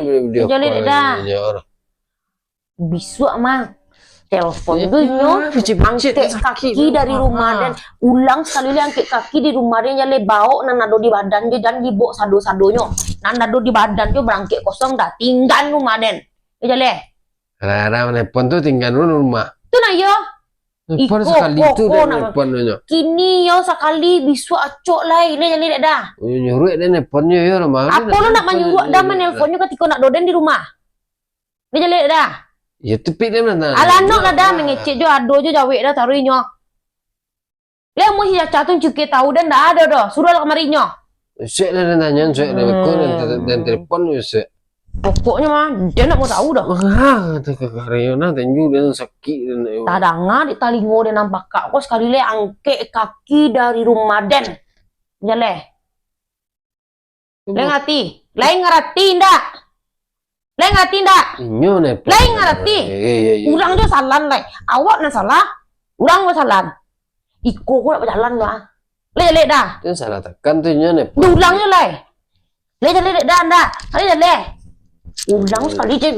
video Jadi call dah. ini, orang. Bisu mah telepon Ya, gue picit-picit, angkat sakit kaki tu. dari rumah dan ulang sekali lagi angkat kaki di rumah dia jale bau nan nado di badan dia dan dibawa sado-sadonyo nan nado di badan dia berangkit kosong dah tinggal rumah den dia jale Kadang-kadang nelpon tuh tinggal dulu rumah. tu na yo Nelpon Iko, sekali itu koko dan nama. nelponnya. kini yo sekali bisu acok lah ini jale dah Nyuruh dia nelponnya ya rumah. apa lu nak menyuruh dah menelponnya ketika nak doden di rumah dia jale dah Ya tepi dia mana? alanok lah dah mengecek jo ado jo jawek dah taruhinyo le mau si caca tu cukai tahu dan dah ada dah suruh lah kemarinyo Saya dah nanya, saya dah rekod dan telepon saya. pokoknya mah dia nak mau tahu dah Wah, tu kekaryana tenju dan sakit dan tadanga di talingo dia nampak kak kok sekali le angke kaki dari rumah den jale le ngati lain ngerti ndak le ngati ndak Inyo nelpon. lain ngerti Iya. urang jo salan lai awak na salah urang mo salan iko ko nak berjalan lah le dah Itu salah tekan tuh inyo nelpon. diulang jo lai le dah ndak le ulang sekali je